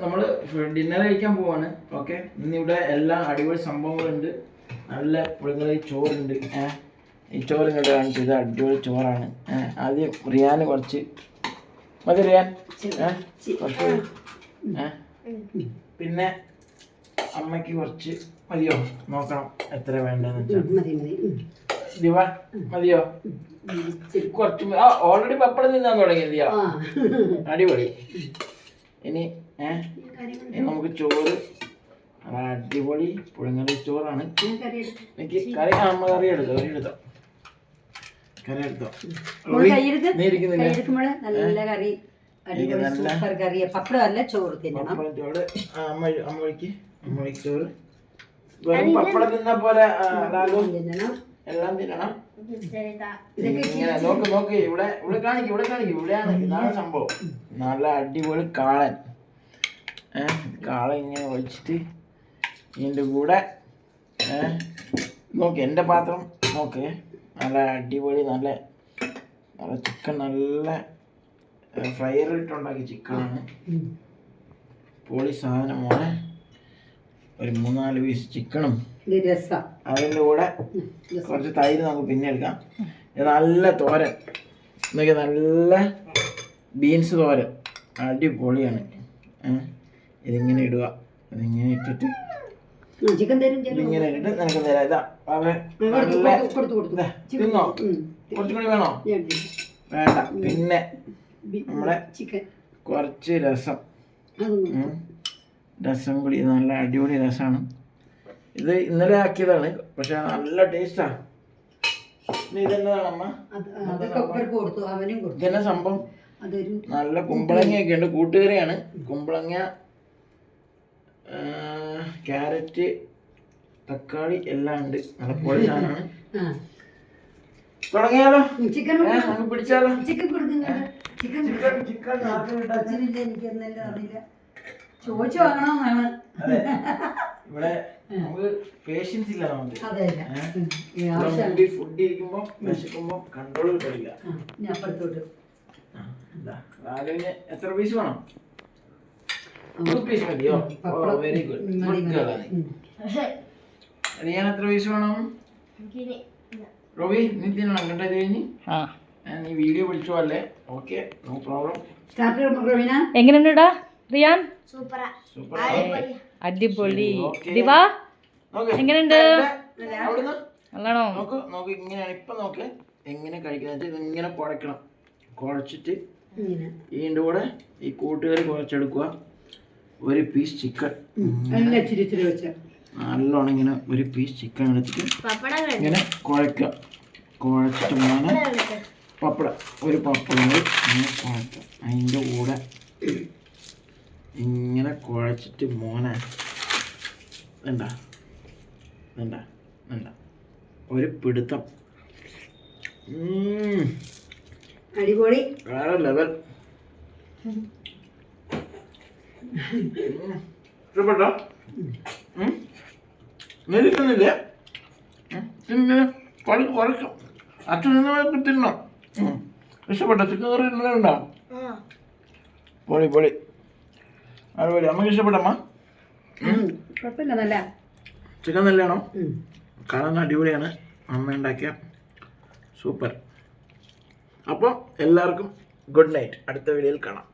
നമ്മൾ ഡിന്നർ കഴിക്കാൻ പോവാണ്. ഓക്കെ, ഇന്നിവിടെ എല്ലാ അടിപൊളി സംഭവങ്ങളുണ്ട്. നല്ല പുളിങ്കറി ചോറുണ്ട്. ഈ ചോറ് ഇങ്ങോട്ട് കാണിച്ചു, ഇത് അടിപൊളി ചോറാണ്. ആദ്യം റിയാന് കുറച്ച് മതി. റിയാൻ കുറച്ച് പിന്നെ അമ്മയ്ക്ക് കുറച്ച് മതിയോ? നോക്കണം എത്ര വേണ്ടെന്ന് വെച്ചാൽ. ദിവ മതിയോ? കുറച്ച് ഓൾറെഡി പപ്പടം തിന്നാൻ തുടങ്ങിയതിയോ? അടിപൊളി. ഇനി നമുക്ക് ചോറ്, അടിപൊളി പുഴുങ്ങൽ ചോറാണ്. എനിക്ക് കറി അമ്മ കറി എടുത്തോ, കറി എടുത്തോ. അമ്മയ്ക്ക് ചോറ് വെറും പപ്പടം തിന്നാ പോലെ എല്ലാം തിന്നണം. ഇങ്ങനെ നോക്ക് ഇവിടെ കാണിക്കും. ഇവിടെയാണ്, ഇതാണ് സംഭവം. നല്ല അടിപൊളി കാളൻ. കാളൻ ഇങ്ങനെ ഒഴിച്ചിട്ട് ഇതിൻ്റെ കൂടെ നോക്ക്, എൻ്റെ പാത്രം നോക്ക്. നല്ല അടിപൊളി നല്ല ചിക്കൻ, നല്ല ഫ്രയർ ഇട്ടുണ്ടാക്കിയ ചിക്കനാണ്. പൊളി സാധനമാണ്. ഒരു 3-4 പീസ് ചിക്കനും അതിൻ്റെ കൂടെ കുറച്ച് തൈര് നമുക്ക് പിന്നെ എടുക്കാം. നല്ല തോരൻ എന്നൊക്കെ, നല്ല ബീൻസ് തോരൻ അടിപൊളിയാണ്. ഇതിങ്ങനെ ഇടുക, ഇതിങ്ങനെ ഇട്ടിട്ട് ഇങ്ങനെ ഇട്ടിട്ട് നിനക്ക് തരാം. ഇതാ തിന്നോ? കുറച്ചും കൂടി വേണോ? വേണ്ട. പിന്നെ നമ്മുടെ കുറച്ച് രസം കൂടി, നല്ല അടിപൊളി രസമാണ്. ഇത് ഇന്നലെ ആക്കിയതാണ്, പക്ഷെ നല്ല ടേസ്റ്റാണ്. ഇതെന്നതാണ് അമ്മ? ഇതെന്നെ സംഭവം? നല്ല കുമ്പളങ്ങയൊക്കെ ഉണ്ട്. കൂട്ടുകറിയാണ്. കുമ്പളങ്ങ, ക്യാരറ്റ്, തക്കാളി എല്ലാം ഉണ്ട്. നല്ല പൊളി സാധനമാണ്. തുടങ്ങിയാലോ? പിടിച്ചാലോ? ചോദിച്ചു വാങ്ങണമെന്നാണ്. ഇവിടെ നമുക്ക് പേഷ്യൻസ് ഇല്ല. നമുക്ക് ഫുഡ് ഇരിക്കുമ്പോ വിശക്കുമ്പോ കൺട്രോൾ കിട്ടില്ല. എത്ര പീസ് വേണം? 2 പീസ് മതിയോ? Very good. റിയാൻ എത്ര പീസ് വേണം? റോബി നീ തിന്നണം കേട്ടോ. ഇത് കഴിഞ്ഞ് നീ വീഡിയോ പിടിച്ചോ അല്ലേ? Okay, no problem. എങ്ങനെയുണ്ടാ റിയാൻ? സൂപ്പർ, അടിപൊളി. ദിവാ എങ്ങനെയുണ്ട്? നല്ലോണോ? നോക്ക് ഇങ്ങനെയാണ്. ഇപ്പൊ നോക്ക് എങ്ങനെ കഴിക്കുന്നത്. ഇങ്ങനെ കുഴക്കണം. കുഴച്ചിട്ട് ഇതിൻ്റെ കൂടെ ഈ കൂട്ടുകറി കുറച്ചെടുക്കുക. 1 പീസ് ചിക്കൻ നല്ലോണം ഇങ്ങനെ 1 പീസ് ചിക്കൻ എടുത്തിട്ട് ഇങ്ങനെ കുഴക്കുക. കുഴച്ചിട്ട് മോനെ പപ്പടം, ഒരു പപ്പടം ഇങ്ങനെ കുഴക്കുക. അതിൻ്റെ കൂടെ ഇങ്ങനെ കുഴച്ചിട്ട് മോനെ വേണ്ട ഒരു പിടുത്തം. അടിപൊളി, വേറെ ലെവൽ. ഇഷ്ടപ്പെട്ടോ? മെലിക്കുന്നില്ലേ? കുറയ്ക്കും. അച്ഛൻ നിന്ന് തിന്നണം. ഇഷ്ടപ്പെട്ടോ? ചിക്കൻ കറി ഉണ്ടോ? പൊളി. അടിപൊളി. അമ്മക്ക് ഇഷ്ടപ്പെട്ടമ്മ? നല്ല ചിക്കൻ നല്ലതാണോ? കാണാൻ അടിപൊളിയാണ്. അമ്മ ഉണ്ടാക്കിയ സൂപ്പർ. അപ്പോൾ എല്ലാവർക്കും ഗുഡ് നൈറ്റ്. അടുത്ത വീഡിയോയിൽ കാണാം.